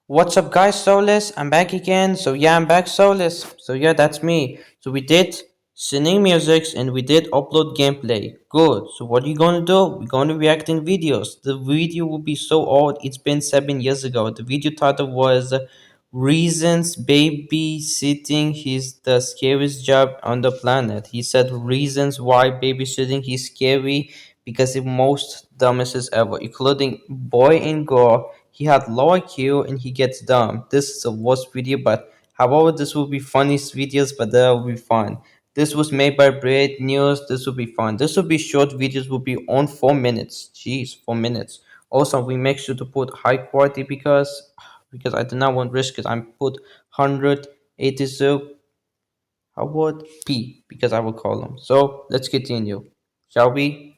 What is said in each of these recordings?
What's up, guys? Saulius, I'm back again. I'm back, Saulius. That's me. We did singing musics and we did upload gameplay. Good. So what are you gonna do? We're gonna react in videos. The video will be so old. It's been 7 years ago. The video title was "Reasons Babysitting is the Scariest Job on the Planet." He said reasons why babysitting is scary because the most dumbest ever, including boy and girl. He had low IQ and he gets dumb. This is a worst video, but however, this will be funny videos, but that will be fun. This was made by Bread News. This will be fun. This will be short videos. Will be on 4 minutes. Jeez, 4 minutes. Also, we make sure to put high quality because I do not want risk it. I'm put 182. How about P because I will call them. So let's continue. Shall we?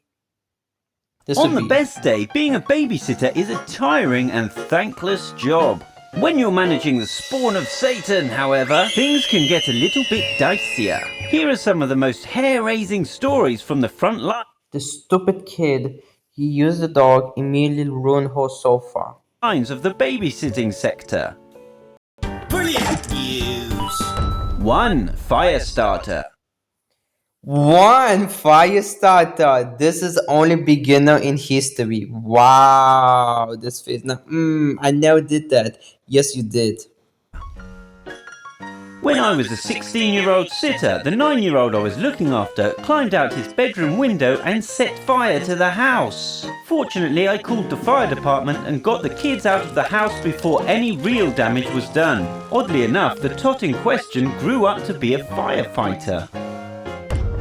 This On would the be best day, being a babysitter is a tiring and thankless job. When you're managing the spawn of Satan, however, things can get a little bit dicier. Here are some of the most hair-raising stories from the front the stupid kid. He used the dog immediately ruined her sofa. lines of the babysitting sector. Brilliant news! 1. Fire starter. One fire starter. This is only beginner in history. Wow, this face. Now, I never did that. Yes, you did. When I was a 16-year-old sitter, the 9-year-old I was looking after climbed out his bedroom window and set fire to the house. Fortunately, I called the fire department and got the kids out of the house before any real damage was done. Oddly enough, the tot in question grew up to be a firefighter.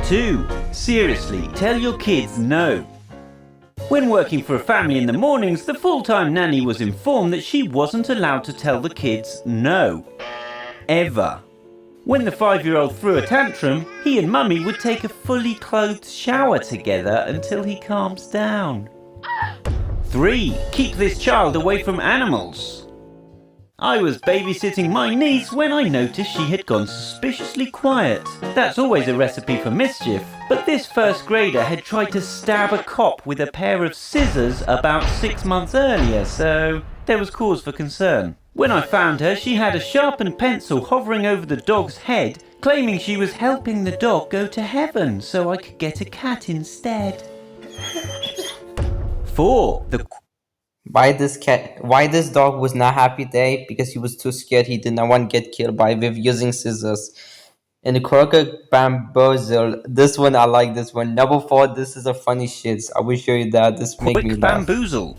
2. Seriously, tell your kids no. When working for a family in the mornings, the full-time nanny was informed that she wasn't allowed to tell the kids no. Ever. When the 5-year-old threw a tantrum, he and mummy would take a fully clothed shower together until he calms down. 3. Keep this child away from animals. I was babysitting my niece when I noticed she had gone suspiciously quiet. That's always a recipe for mischief, but this first grader had tried to stab a cop with a pair of scissors about 6 months earlier, so there was cause for concern. When I found her, she had a sharpened pencil hovering over the dog's head, claiming she was helping the dog go to heaven so I could get a cat instead. 4. Why this dog was not happy today? Because he was too scared. He did not want to get killed by with using scissors. And the crooked bamboozle. This one I like. This one. Number 4. This is a funny shit. I will show you that. This make me Quick laugh. bamboozle.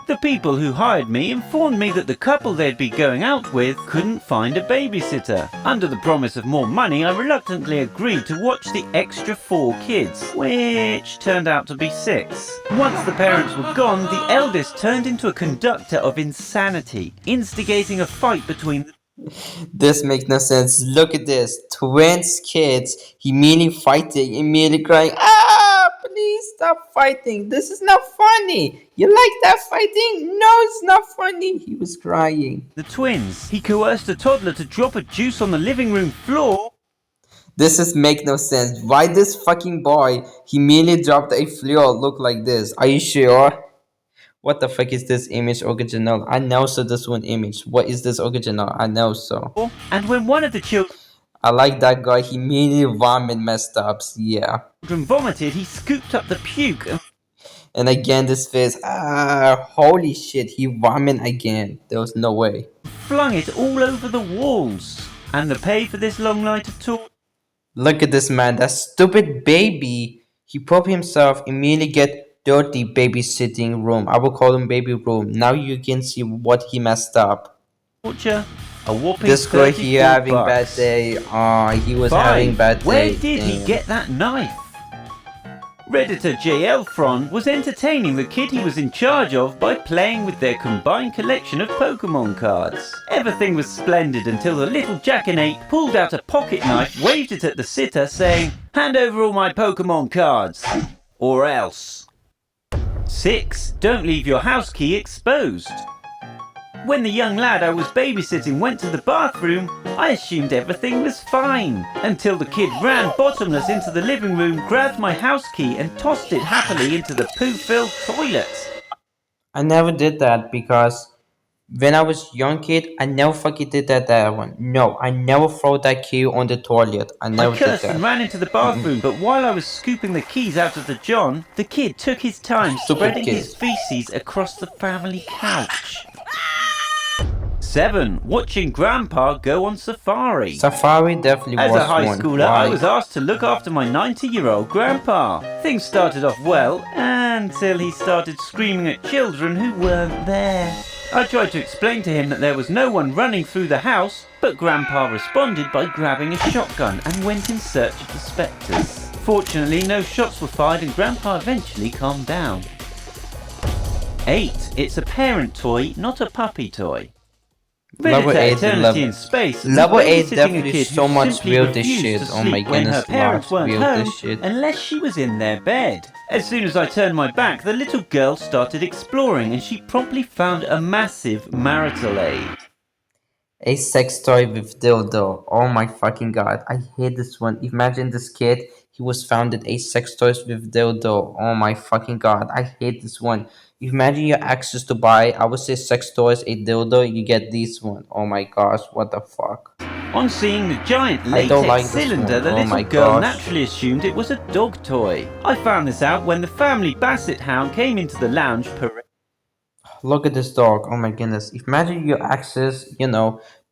The people who hired me informed me that the couple they'd be going out with couldn't find a babysitter. Under the promise of more money, I reluctantly agreed to watch the extra 4 kids, which turned out to be 6. Once the parents were gone, the eldest turned into a conductor of insanity, instigating a fight between the This makes no sense. Look at this. Twins kids immediately fighting, immediately crying. Ah, please stop fighting. This is not funny. You like that fighting? No, it's not funny. He was crying. twins. He coerced a toddler to drop a juice on the living room floor. This is make no sense. Why this fucking boy he immediately dropped a floor look like this? Are you sure? What the fuck is this image original? I know so this one image. What is this original? I know so. And when one of the children I like that guy. He immediately vomit messed ups. Yeah. vomited, he scooped up the puke And again this face. Ah, holy shit. He vomit again. There was no way. flung it all over the walls. And the pay for this long night of torture? Look at this man. That stupid baby. He put himself immediately get dirty babysitting room. I will call him baby room. Now you can see what he messed up. A whopping This guy 34 here having bucks. bad day. He was 5. having bad day. Where did he Damn. get that knife? Redditor JL Fron was entertaining the kid he was in charge of by playing with their combined collection of Pokemon cards. Everything was splendid until the little jackanape pulled out a pocket knife, waved it at the sitter, saying, "Hand over all my Pokemon cards, or else." 6. Don't leave your house key exposed. When the young lad I was babysitting went to the bathroom, I assumed everything was fine, until the kid ran bottomless into the living room, grabbed my house key and tossed it happily into the poo-filled toilet. I never did that because When I was young kid, I never fucking did that one. No, I never throw that key on the toilet. I I never did cursed that. and ran into the bathroom, but while I was scooping the keys out of the John, the kid took his time Stupid spreading kid. his feces across the family couch. 7. Watching Grandpa go on safari. Safari definitely As was a high one. schooler, I Why? was asked to look after my 90-year-old grandpa. Things started off well until he started screaming at children who weren't there. I tried to explain to him that there was no one running through the house, but Grandpa responded by grabbing a shotgun and went in search of the spectres. Fortunately, no shots were fired and Grandpa eventually calmed down. 8. It's a parent toy, not a puppy toy. Level Reddit 8 Eternity in Space was Level 8 babysitting a definitely kid so who much simply weird this refused shit. to Oh my sleep when her goodness, parents lots weren't weird home this shit. unless she was in their bed. As soon as I turned my back, the little girl started exploring and she promptly found a massive marital aid. A sex toy with dildo. Oh my fucking god. I hate this one. Imagine this kid. He was founded a sex toys with dildo. Oh my fucking god. I hate this one. Imagine your access to buy, I would say sex toys, a dildo, you get this one. Oh my gosh, what the fuck. On seeing the giant I don't latex like this cylinder, one. the Oh little my girl gosh. naturally assumed it was a dog toy. I found this out when the family basset hound came into the lounge Look at this dog. Oh my goodness. Imagine your access,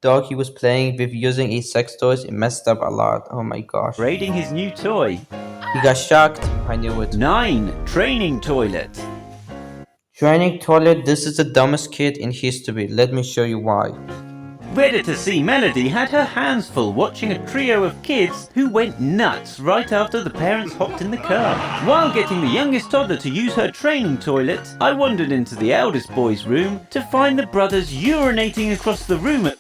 dog he was playing with using a sex toys. It messed up a lot. Oh my gosh. parading his new toy. He got shocked. I knew it. 9. Training toilet. Training toilet. This is the dumbest kid in history. Let me show you why. Redditor C Melody had her hands full watching a trio of kids who went nuts right after the parents hopped in the car. While getting the youngest toddler to use her training toilet, I wandered into the eldest boy's room to find the brothers urinating across the room.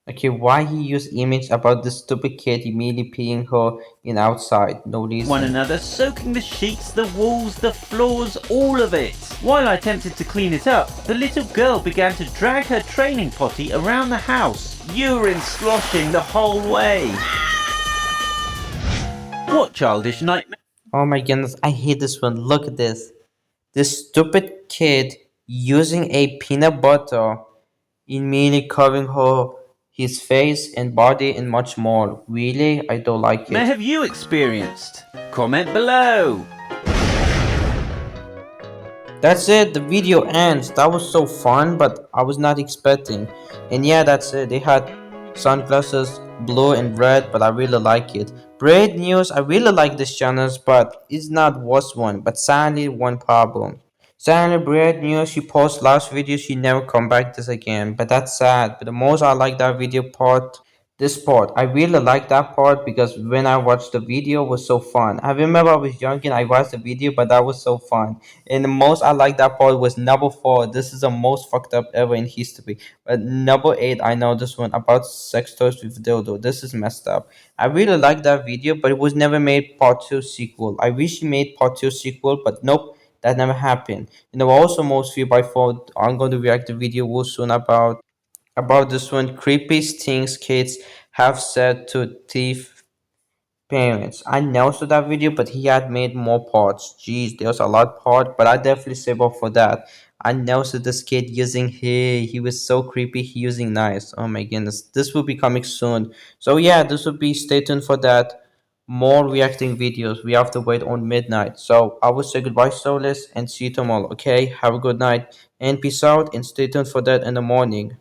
Okay, why he used image about this stupid kid immediately peeing her in outside? No reason. One another, soaking the sheets, the walls, the floors, all of it. While I attempted to clean it up, the little girl began to drag her training potty around the house, urine sloshing the whole way. What childish nightmare? Oh my goodness, I hate this one. Look at this. This stupid kid using a peanut butter immediately covering his face and body and much more. Really? I don't like May it. have you experienced? Comment below. That's it, the video ends. That was so fun, but I was not expecting. And yeah, that's it. They had sunglasses, blue and red, but I really like it. Bread news, I really like this channel, but it's not worst one. But sadly, one problem. Sadly, Bread news, she posts last video, she never come back this again. But that's sad. But the most I like that video part. This part, I really like that part because when I watched the video it was so fun. I remember I was young and I watched the video, but that was so fun. And the most I like that part was number 4. This is the most fucked up ever in history. But number 8, I know this one about sex toys with dildo. This is messed up. I really like that video, but it was never made part 2 sequel. I wish he made part 2 sequel, but nope, that never happened. Also most view by 4. I'm going to react the video real soon about this one. Creepiest things kids have said to thief parents. I never saw that video, but he had made more parts. Jeez, there's a lot part, but I definitely save up for that. I never saw this kid using he was so creepy, he using knives. Oh my goodness. This will be coming soon. So yeah, this will be, stay tuned for that. More reacting videos. We have to wait on midnight. So I will say goodbye, Saulius, and see you tomorrow. Okay, have a good night and peace out, and stay tuned for that in the morning.